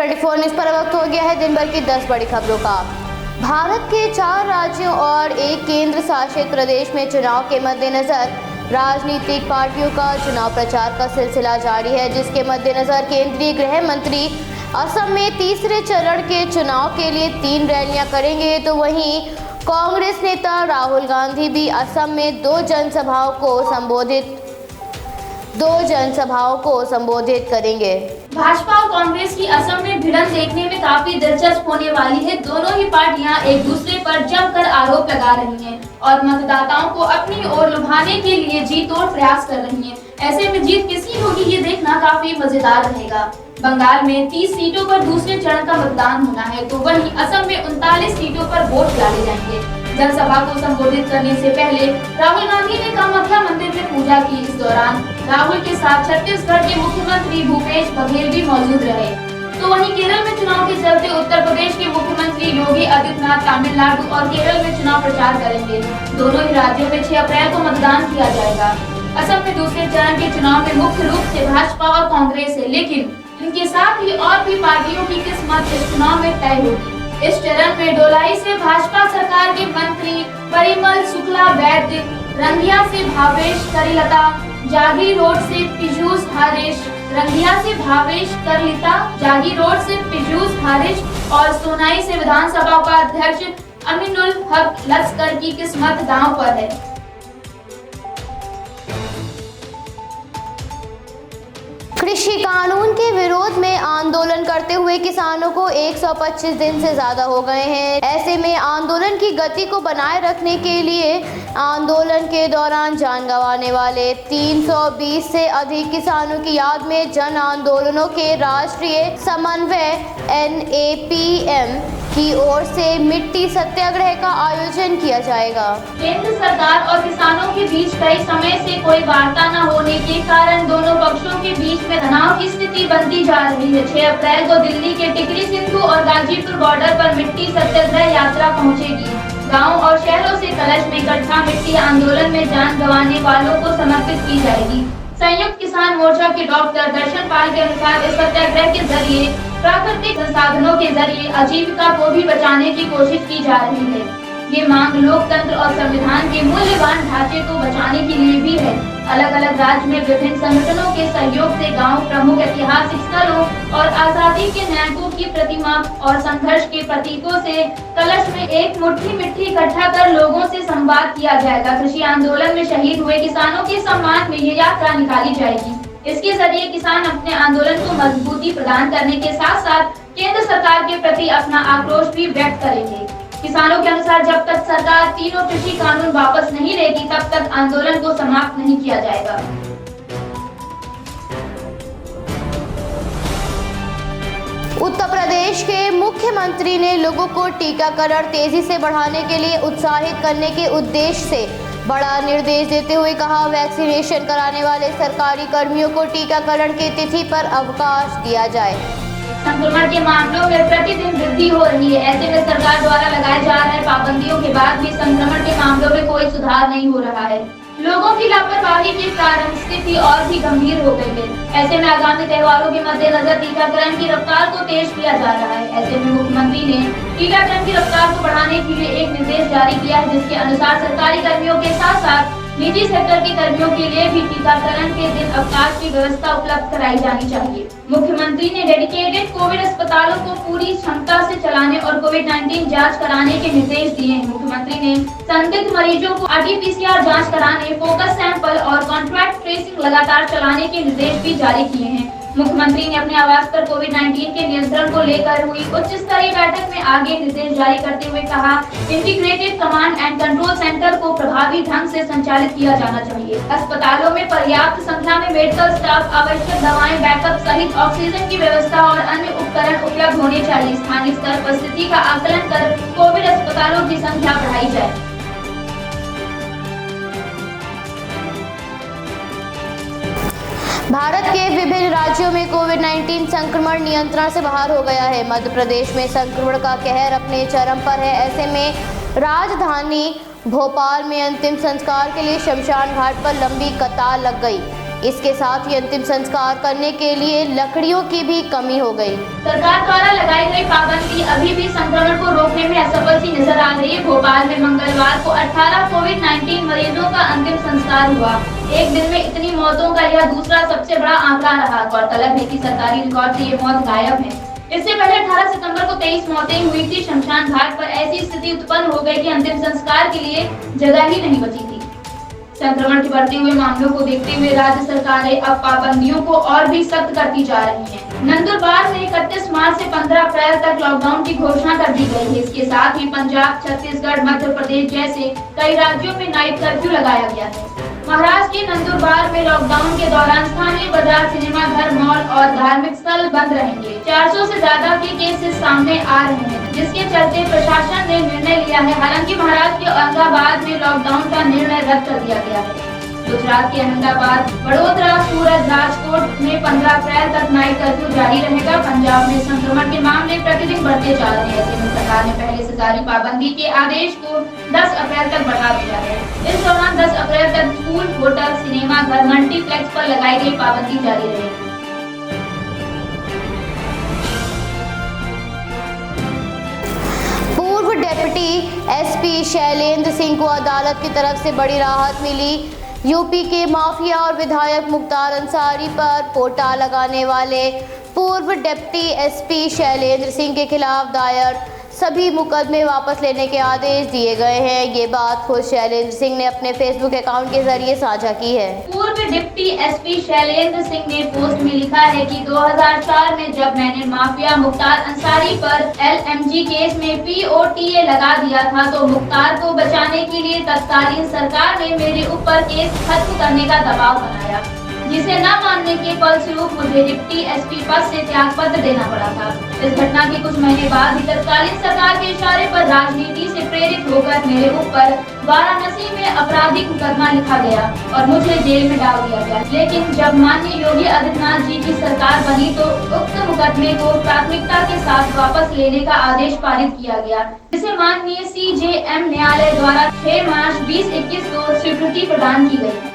24 news पर वक्त हो गया है दिन भर की 10 बड़ी खबरों का। भारत के 4 राज्यों और एक केंद्र शासित प्रदेश में चुनाव के मद्देनजर राजनीतिक पार्टियों का चुनाव प्रचार का सिलसिला जारी है, जिसके मद्देनजर केंद्रीय गृह मंत्री असम में तीसरे चरण के चुनाव के लिए 3 रैलियां करेंगे, तो वहीं कांग्रेस नेता राहुल गांधी भी असम में 2 जनसभाओं को संबोधित करेंगे। भाजपा और कांग्रेस की असम में भिड़ंत देखने में काफी दिलचस्प होने वाली है। दोनों ही पार्टियां एक दूसरे पर जमकर आरोप लगा रही हैं और मतदाताओं को अपनी ओर लुभाने के लिए जी तोड़ प्रयास कर रही हैं। ऐसे में जीत किसकी होगी, ये देखना काफी मजेदार रहेगा। बंगाल में 30 सीटों पर दूसरे चरण का मतदान होना है, तो वहीं असम में 39 सीटों पर वोट डाले जाएंगे। जनसभा को संबोधित करने से पहले राहुल गांधी ने कामाख्या मंदिर में पूजा की। इस दौरान राहुल के साथ छत्तीसगढ़ के मुख्यमंत्री भूपेश बघेल भी मौजूद रहे। तो वहीं केरल में चुनाव के चलते उत्तर प्रदेश के मुख्यमंत्री योगी आदित्यनाथ तमिलनाडु और केरल में चुनाव प्रचार करेंगे। दोनों ही राज्यों में 6 अप्रैल को मतदान किया जाएगा। असम में दूसरे चरण के चुनाव में मुख्य रूप से भाजपा और कांग्रेस है, लेकिन इनके साथ ही और भी पार्टियों की किस्मत इस चुनाव में तय होगी। इस चरण में डोलाई से भाजपा सरकार के मंत्री परिमल शुक्ला वैद्य, रंगिया से भावेश करिलता, जागीर रोड से पीयूष हारिश, जागीर रोड से पीयूष हारिश और सोनाई से विधानसभा का अध्यक्ष अमीनुल हक लश्कर की किस्मत दांव पर है। कृषि कानून के विरोध में आंदोलन करते हुए किसानों को 125 दिन से ज्यादा हो गए हैं। ऐसे में आंदोलन की गति को बनाए रखने के लिए आंदोलन के दौरान जान गंवाने वाले 320 से अधिक किसानों की याद में जन आंदोलनों के राष्ट्रीय समन्वय NAPM की ओर से मिट्टी सत्याग्रह का आयोजन किया जाएगा। केंद्र सरकार और किसानों के बीच कई समय से कोई वार्ता न होने के कारण दोनों पक्षों के बीच में तनाव की स्थिति बनती जा रही है। 6 अप्रैल को दिल्ली के टिकरी सिंधु और गाजीपुर बॉर्डर पर मिट्टी सत्याग्रह यात्रा पहुंचेगी। गाँव और शहरों से कलश में इकट्ठा मिट्टी आंदोलन में जान गंवाने वालों को समर्पित की जाएगी। संयुक्त किसान मोर्चा के डॉक्टर दर्शन पाल के अनुसार इस सत्याग्रह के जरिए प्राकृतिक संसाधनों के जरिए आजीविका को भी बचाने की कोशिश की जा रही है। ये मांग लोकतंत्र और संविधान के मूल्यवान ढांचे को बचाने के लिए भी है। अलग अलग राज्य में विभिन्न संगठनों के सहयोग से गांव प्रमुख ऐतिहासिक स्थलों और आजादी के नायकों की प्रतिमा और संघर्ष के प्रतीकों से कलश में एक मुट्ठी मिट्टी इकट्ठा कर लोगों से संवाद किया जाएगा। कृषि आंदोलन में शहीद हुए किसानों के सम्मान में ये यात्रा निकाली जाएगी। इसके जरिए किसान अपने आंदोलन को मजबूती प्रदान करने के साथ साथ केंद्र सरकार के प्रति अपना आक्रोश भी व्यक्त करेंगे। किसानों के अनुसार जब तक सरकार तीनों कृषि कानून वापस नहीं लेगी, तब तक आंदोलन को समाप्त नहीं किया जाएगा। उत्तर प्रदेश के मुख्यमंत्री ने लोगों को टीकाकरण तेजी से बढ़ाने के लिए उत्साहित करने के उद्देश्य से बड़ा निर्देश देते हुए कहा, वैक्सीनेशन कराने वाले सरकारी कर्मियों को टीकाकरण की तिथि पर अवकाश दिया जाए। संक्रमण के मामलों में प्रतिदिन वृद्धि हो रही है। ऐसे में सरकार द्वारा लगाए जा रहे पाबंदियों के बाद भी संक्रमण के मामलों में कोई सुधार नहीं हो रहा है। लोगों की लापरवाही के कारण स्थिति और भी गंभीर हो गई है। ऐसे में आगामी त्योहारों के मद्देनजर टीकाकरण की रफ्तार को तेज किया जा रहा है। ऐसे में मुख्यमंत्री ने टीकाकरण की रफ्तार को बढ़ाने के लिए एक निर्देश जारी किया है, जिसके अनुसार सरकारी कर्मियों के साथ साथ निजी सेक्टर के कर्मियों के लिए भी टीकाकरण के दिन अवकाश की व्यवस्था उपलब्ध कराई जानी चाहिए। मुख्यमंत्री ने डेडिकेटेड कोविड अस्पतालों को पूरी क्षमता से चलाने और कोविड-19 जांच कराने के निर्देश दिए हैं। मुख्यमंत्री ने संदिग्ध मरीजों को RT-PCR जांच कराने, फोकस सैंपल और कॉन्ट्रैक्ट ट्रेसिंग लगातार चलाने के निर्देश भी जारी किए हैं। मुख्यमंत्री ने अपने आवास पर कोविड-19 के नियंत्रण को लेकर हुई उच्च स्तरीय बैठक में आगे निर्देश जारी करते हुए कहा, integrated command and control centre को प्रभावी ढंग से संचालित किया जाना चाहिए। अस्पतालों में पर्याप्त संख्या में मेडिकल स्टाफ, आवश्यक दवाएं, बैकअप सहित ऑक्सीजन की व्यवस्था और अन्य उपकरण उपलब्ध होने चाहिए। स्थानीय स्तर पर स्थिति का आकलन कर कोविड अस्पतालों की संख्या बढ़ाई जाए। भारत के विभिन्न राज्यों में कोविड-19 संक्रमण नियंत्रण से बाहर हो गया है। मध्य प्रदेश में संक्रमण का कहर अपने चरम पर है। ऐसे में राजधानी भोपाल में अंतिम संस्कार के लिए शमशान घाट पर लंबी कतार लग गई। इसके साथ ही अंतिम संस्कार करने के लिए लकड़ियों की भी कमी हो गई। सरकार द्वारा लगाई गई पाबंदी अभी भी संक्रमण को रोकने में असफल सी नजर आ रही है। भोपाल में मंगलवार को 18 कोविड-19 मरीजों का अंतिम संस्कार हुआ। एक दिन में इतनी मौतों का यह दूसरा सबसे बड़ा आंकड़ा रहा। गौरतलब है कि सरकारी रिकॉर्ड से ये मौत गायब है। इससे पहले 18 सितंबर को 23 मौतें हुई थी। शमशान घाट पर ऐसी स्थिति उत्पन्न हो गई कि अंतिम संस्कार के लिए जगह ही नहीं बची थी। संक्रमण के बढ़ते हुए मामलों को देखते हुए राज्य सरकारें अब पाबंदियों को और भी सख्त करती जा रही हैं। नंदुरबार में 31 मार्च से 15 अप्रैल तक लॉकडाउन की घोषणा कर दी गई है। इसके साथ ही पंजाब, छत्तीसगढ़, मध्य प्रदेश जैसे कई राज्यों में नाइट कर्फ्यू लगाया गया है। महाराष्ट्र के नंदुरबार में लॉकडाउन के दौरान स्थानीय बाजार, सिनेमाघर, मॉल और धार्मिक स्थल बंद रहेंगे। 400 से ज्यादा के केसेस सामने आ रहे हैं, जिसके चलते प्रशासन ने निर्णय लिया है। हालांकि महाराष्ट्र के औरंगाबाद में लॉकडाउन का निर्णय रद्द कर दिया गया है। गुजरात के अहमदाबाद, वडोदरा, सूरत, राजकोट में 15 अप्रैल तक नाइट कर्फ्यू जारी रहेगा। पंजाब में संक्रमण के मामले प्रतिदिन बढ़ते जा रहे हैं। ऐसे में सरकार ने पहले से जारी पाबंदी के आदेश को 10 अप्रैल तक बढ़ा दिया है। इस दौरान 10 अप्रैल तक स्कूल, होटल, सिनेमा घर, मल्टीप्लेक्स पर लगाई गई पाबंदी जारी रहेगी। पूर्व डिप्टी एसपी शैलेंद्र सिंह को अदालत की तरफ से बड़ी राहत मिली। यूपी के माफिया और विधायक मुख्तार अंसारी पर पोटा लगाने वाले पूर्व डिप्टी एसपी शैलेंद्र सिंह के खिलाफ दायर सभी मुकदमे वापस लेने के आदेश दिए गए हैं। ये बात खुद शैलेंद्र सिंह ने अपने फेसबुक अकाउंट के जरिए साझा की है। पूर्व डिप्टी एसपी शैलेंद्र सिंह ने पोस्ट में लिखा है कि 2004 में जब मैंने माफिया मुख्तार अंसारी पर LMG केस में POTA लगा दिया था, तो मुख्तार को बचाने के लिए तत्कालीन सरकार ने मेरे ऊपर केस खत्म करने का दबाव बनाया, जिसे न मानने के फलस्वरूप मुझे डिप्टी एसपी पद से त्यागपत्र देना पड़ा था। इस घटना के कुछ महीने बाद ही तत्कालीन सरकार के इशारे पर राजनीति से प्रेरित होकर मेरे ऊपर वाराणसी में आपराधिक मुकदमा लिखा गया और मुझे जेल में डाल दिया गया। लेकिन जब माननीय योगी आदित्यनाथ जी की सरकार बनी तो उक्त मुकदमे को प्राथमिकता के साथ वापस लेने का आदेश पारित किया गया, जिसे माननीय CJM न्यायालय द्वारा 6 मार्च 2021 को स्वीकृति प्रदान की गई।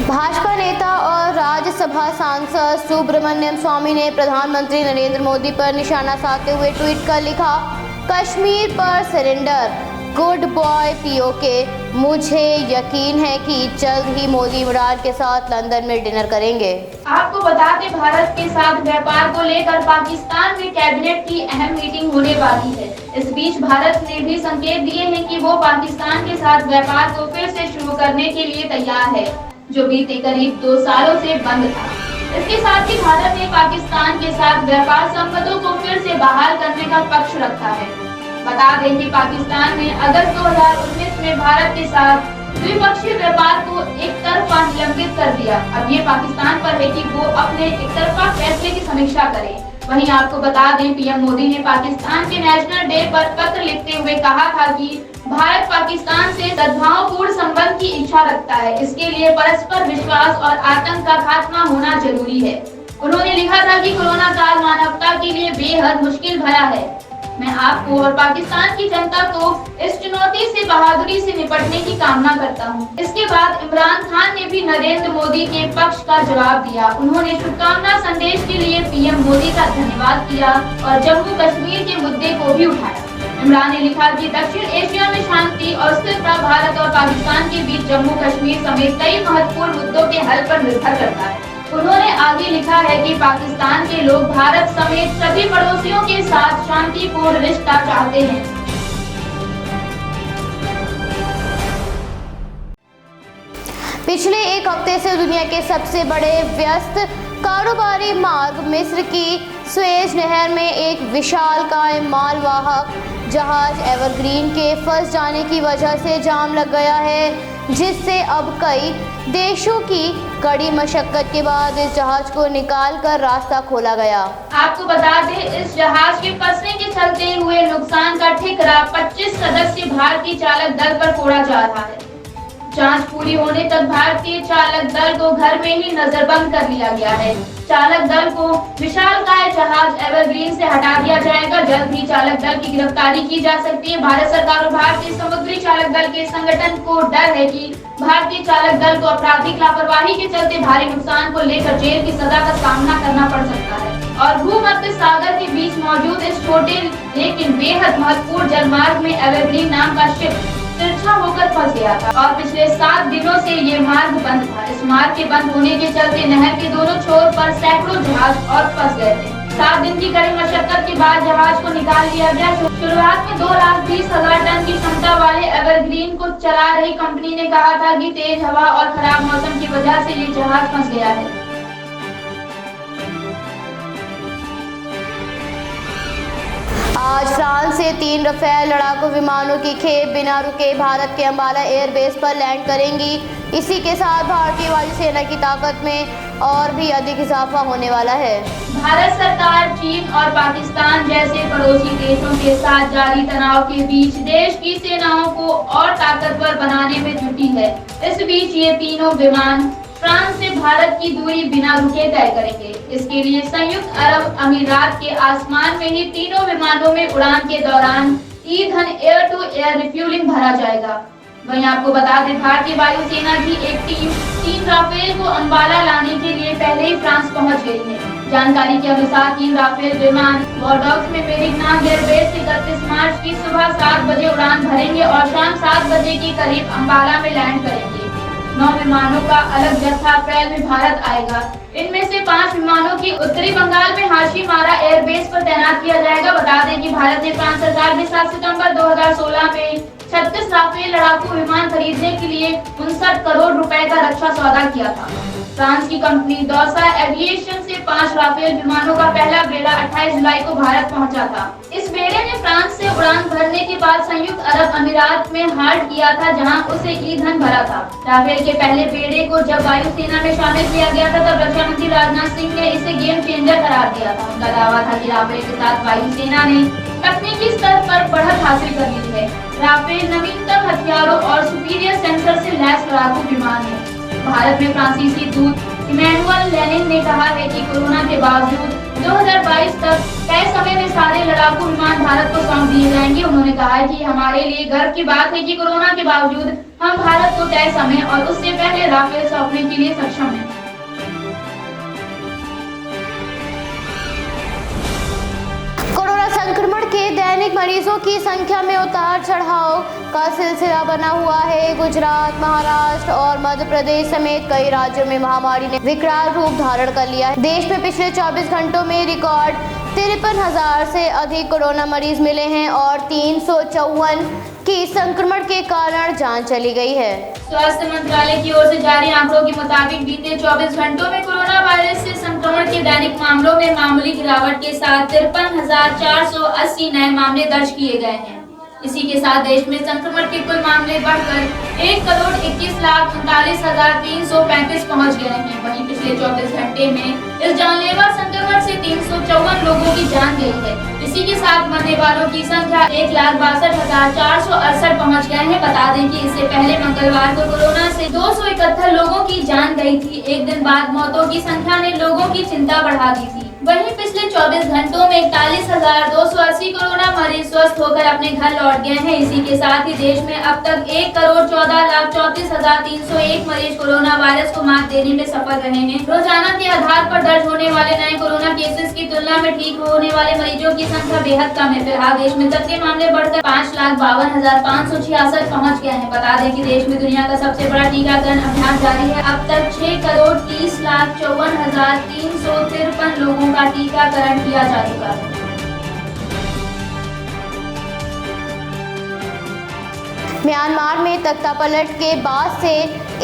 भाजपा नेता और राज्यसभा सांसद सुब्रमण्यम स्वामी ने प्रधानमंत्री नरेंद्र मोदी पर निशाना साधते हुए ट्वीट कर लिखा, कश्मीर पर सरेंडर, गुड बॉय POK। मुझे यकीन है कि जल्द ही मोदी इमरान के साथ लंदन में डिनर करेंगे। आपको बता दें, भारत के साथ व्यापार को लेकर पाकिस्तान में कैबिनेट की अहम मीटिंग होने वाली है। इस बीच भारत ने भी संकेत दिए हैं कि वो पाकिस्तान के साथ व्यापार को फिर से शुरू करने के लिए तैयार है, जो बीते करीब 2 सालों से बंद था। इसके साथ ही भारत ने पाकिस्तान के साथ व्यापार संबंधों को फिर से बहाल करने का पक्ष रखा है। बता दें कि पाकिस्तान ने अगस्त 2019 में भारत के साथ द्विपक्षीय व्यापार को एक तरफा निलंबित कर दिया। अब ये पाकिस्तान पर है कि वो अपने एक तरफा फैसले की समीक्षा करे। वहीं आपको बता दें, पीएम मोदी ने पाकिस्तान के नेशनल डे पर पत्र लिखते हुए कहा था कि भारत पाकिस्तान से सद्भावपूर्ण संबंध की इच्छा रखता है। इसके लिए परस्पर विश्वास और आतंक का खात्मा होना जरूरी है। उन्होंने लिखा था कि कोरोना काल मानवता के लिए बेहद मुश्किल भरा है। मैं आपको और पाकिस्तान की जनता को इस चुनौती से बहादुरी से निपटने की कामना करता हूं। इसके बाद इमरान खान ने भी नरेंद्र मोदी के पक्ष का जवाब दिया। उन्होंने शुभकामना संदेश के लिए पीएम मोदी का धन्यवाद किया और जम्मू कश्मीर के मुद्दे को भी उठाया। इमरान ने लिखा कि दक्षिण एशिया में शांति और स्थिरता भारत और पाकिस्तान के बीच जम्मू कश्मीर समेत कई महत्वपूर्ण मुद्दों के हल पर निर्भर करता है। उन्होंने आगे लिखा है कि पाकिस्तान के लोग भारत समेत सभी पड़ोसियों के साथ शांतिपूर्ण रिश्ता चाहते हैं। पिछले एक हफ्ते से दुनिया के सबसे बड़े व्यस्त कारोबारी मार्ग मिस्र की स्वेज नहर में एक विशालकाय मालवाहक जहाज एवरग्रीन के फंस जाने की वजह से जाम लग गया है, जिससे अब कई देशों की कड़ी मशक्कत के बाद इस जहाज को निकालकर रास्ता खोला गया। आपको बता दें, इस जहाज के फंसने के चलते हुए नुकसान का ठिकरा 25 सदस्यीय भारतीय चालक दल पर फोड़ा जा रहा है। जांच पूरी होने तक भारतीय चालक दल को घर में ही नजरबंद कर लिया गया है। चालक दल को विशालकाय जहाज एवरग्रीन से हटा दिया जाएगा। जल्द ही चालक दल की गिरफ्तारी की जा सकती है। भारत सरकार और भारतीय समुद्री चालक दल के संगठन को डर है कि भारतीय चालक दल को आपराधिक लापरवाही के चलते भारी नुकसान को लेकर जेल की सजा का सामना करना पड़ सकता है। और भूमध्य सागर के बीच मौजूद इस छोटे लेकिन बेहद महत्वपूर्ण जलमार्ग में एवरग्रीन नाम का शिप तिरछा होकर फंस गया था और पिछले 7 दिनों से ये मार्ग बंद था। इस मार्ग के बंद होने के चलते नहर के दोनों छोर पर सैकड़ों जहाज और फंस गए थे। 7 दिन की कड़ी मशक्कत के बाद जहाज को निकाल लिया गया। शुरुआत में 2,20,000 टन की क्षमता वाले एवरग्रीन को चला रही कंपनी ने कहा था कि तेज हवा और खराब मौसम की वजह से ये जहाज फंस गया है। आज फ्रांस से 3 रफेल लड़ाकू विमानों की खेप बिना रुके भारत के अंबाला एयरबेस पर लैंड करेंगी। इसी के साथ भारतीय वायुसेना की ताकत में और भी अधिक इजाफा होने वाला है। भारत सरकार चीन और पाकिस्तान जैसे पड़ोसी देशों के साथ जारी तनाव के बीच देश की सेनाओं को और ताकतवर बनाने में जुटी है। इस बीच ये तीनों विमान फ्रांस से भारत की दूरी बिना रुके तय करेंगे। इसके लिए संयुक्त अरब अमीरात के आसमान में ही तीनों विमानों में उड़ान के दौरान ईंधन एयर टू एयर रिफ्यूलिंग भरा जाएगा। वहीं आपको बता दें, भारतीय वायुसेना की एक टीम 3 राफेल को अंबाला लाने के लिए पहले ही फ्रांस पहुंच गई है। जानकारी के अनुसार 3 राफेल विमान बॉर्डोक्स में मेरिग्नाक एयरबेस से 31 मार्च की सुबह 7 बजे उड़ान भरेंगे और शाम 7 बजे के करीब अंबाला में लैंड करेंगे। 9 विमानों का अलग जत्था अप्रैल में भारत आएगा। इनमें से 5 विमानों की उत्तरी बंगाल में हाशीमारा एयरबेस पर तैनात किया जाएगा। बता दें कि भारत ने फ्रांस सरकार के 7 सितंबर 2016 में 36 राफेल लड़ाकू विमान खरीदने के लिए 59 करोड़ रुपए का रक्षा सौदा किया था। फ्रांस की कंपनी दौसा एविएशन से 5 राफेल विमानों का पहला बेड़ा 28 जुलाई को भारत पहुंचा था। इस बेड़े ने फ्रांस से उड़ान भरने के बाद संयुक्त अरब अमीरात में हाल्ट किया था, जहां उसे ईंधन भरा था। राफेल के पहले बेड़े को जब वायुसेना में शामिल किया गया था, तब रक्षा मंत्री राजनाथ सिंह ने इसे गेम चेंजर करार दिया था। उनका दावा था कि राफेल के साथ वायुसेना ने तकनीकी स्तर पर बढ़त हासिल कर ली है। राफेल नवीनतम हथियारों और सुपीरियर सेंसर से लैस लड़ाकू विमान है। भारत में फ्रांसीसी दूत इमैनुअल लेनिन ने कहा है कि कोरोना के बावजूद 2022 तक तय समय में सारे लड़ाकू विमान भारत को सौंप दिए जाएंगे। उन्होंने कहा है कि हमारे लिए गर्व की बात है कि कोरोना के बावजूद हम भारत को तय समय और उससे पहले राफेल सौंपने के लिए सक्षम हैं। कोरोना संक्रमण के दैनिक मरीजों की संख्या में उतार चढ़ाव का सिलसिला बना हुआ है। गुजरात, महाराष्ट्र और मध्य प्रदेश समेत कई राज्यों में महामारी ने विकराल रूप धारण कर लिया है। देश में पिछले 24 घंटों में रिकॉर्ड 53,000 से अधिक कोरोना मरीज मिले हैं और 354 की संक्रमण के कारण जान चली गई है। स्वास्थ्य मंत्रालय की ओर से जारी आंकड़ों के मुताबिक बीते 24 घंटों में कोरोना वायरस से संक्रमण के दैनिक मामलों में मामूली गिरावट के साथ 53,480 नए मामले दर्ज किए गए हैं। इसी के साथ देश में संक्रमण के कुल मामले बढ़कर 1,21,39,335 पहुंच गए हैं। वहीं पिछले 24 घंटे में इस जानलेवा संक्रमण से 354 लोगों की जान गई है। इसी के साथ मरने वालों की संख्या 1,62,468 पहुंच गए हैं। बता दें कि इससे पहले मंगलवार को कोरोना से 271 लोगों की जान गई थी। एक दिन बाद मौतों की संख्या ने लोगों की चिंता बढ़ा दी थी। वहीं पिछले 24 घंटों में 41,280 कोरोना मरीज स्वस्थ होकर अपने घर लौट गए हैं। इसी के साथ ही देश में अब तक 1,14,34,301 मरीज कोरोना वायरस को मात देने में सफल रहे हैं। रोजाना के आधार पर दर्ज होने वाले नए कोरोना केसेस की तुलना में ठीक होने वाले मरीजों की संख्या बेहद कम है। फिलहाल देश में सक्रिय मामले बढ़कर 5,52,586 पहुँच गए हैं। बता दें कि देश में दुनिया का सबसे बड़ा टीकाकरण अभियान जारी है। अब तक 6,30,54,353 लोगों का टीकाकरण किया जा चुका है। म्यांमार में तख्तापलट के बाद से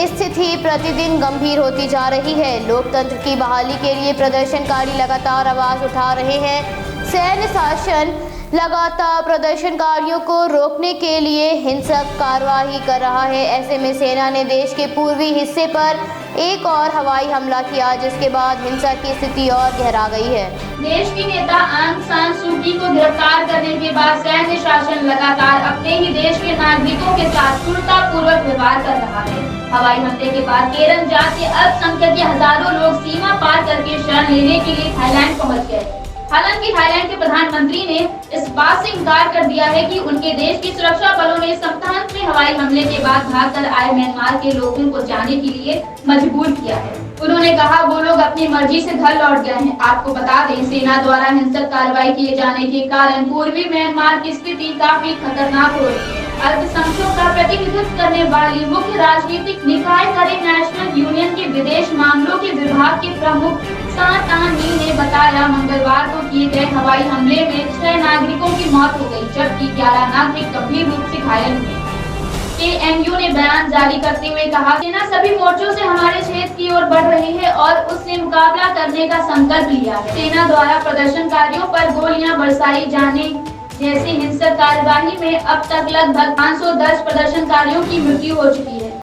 स्थिति प्रतिदिन गंभीर होती जा रही है। लोकतंत्र की बहाली के लिए प्रदर्शनकारी लगातार आवाज उठा रहे हैं। सैन्य शासन लगातार प्रदर्शनकारियों को रोकने के लिए हिंसक कार्रवाई कर रहा है। ऐसे में सेना ने देश के पूर्वी हिस्से पर एक और हवाई हमला किया, जिसके बाद हिंसा की स्थिति और गहरा गई है। देश की नेता आंग सान सू की को गिरफ्तार करने के बाद सैन्य शासन लगातार अपने ही देश के नागरिकों के साथ क्रूरतापूर्वक व्यवहार कर रहा है। हवाई हमले के बाद केरल जात के अल्पसंख्यक हजारों लोग सीमा पार करके शरण लेने के लिए थाईलैंड पहुंच गए। हालांकि थाईलैंड के प्रधानमंत्री ने इस बात से इनकार कर दिया है कि उनके देश की सुरक्षा बलों ने सप्ताहांत में हवाई हमले के बाद भागकर आए म्यांमार के लोगों को जाने के लिए मजबूर किया है। उन्होंने कहा, वो लोग अपनी मर्जी से घर लौट गए हैं। आपको बता दें, सेना द्वारा हिंसक कार्रवाई किए जाने के कारण पूर्वी म्यांमार की स्थिति काफी खतरनाक हो रही है। अल्पसंख्यकों का प्रतिनिधित्व करने वाली मुख्य राजनीतिक निकाय करे नेशनल यूनियन के विदेश मामलों के विभाग के प्रमुख सान आन मी ने बताया, मंगलवार को किए गए हवाई हमले में 6 नागरिकों की मौत हो गई, जबकि 11 नागरिक गंभीर रूप से घायल हुए। KMU ने बयान जारी करते हुए कहा, सेना सभी मोर्चों से हमारे क्षेत्र की ओर बढ़ रही है और उसने मुकाबला करने का संकल्प लिया है। सेना द्वारा प्रदर्शनकारियों पर गोलियां बरसाई जाने जैसी हिंसक कार्यवाही में अब तक लगभग 510 प्रदर्शनकारियों की मृत्यु हो चुकी है।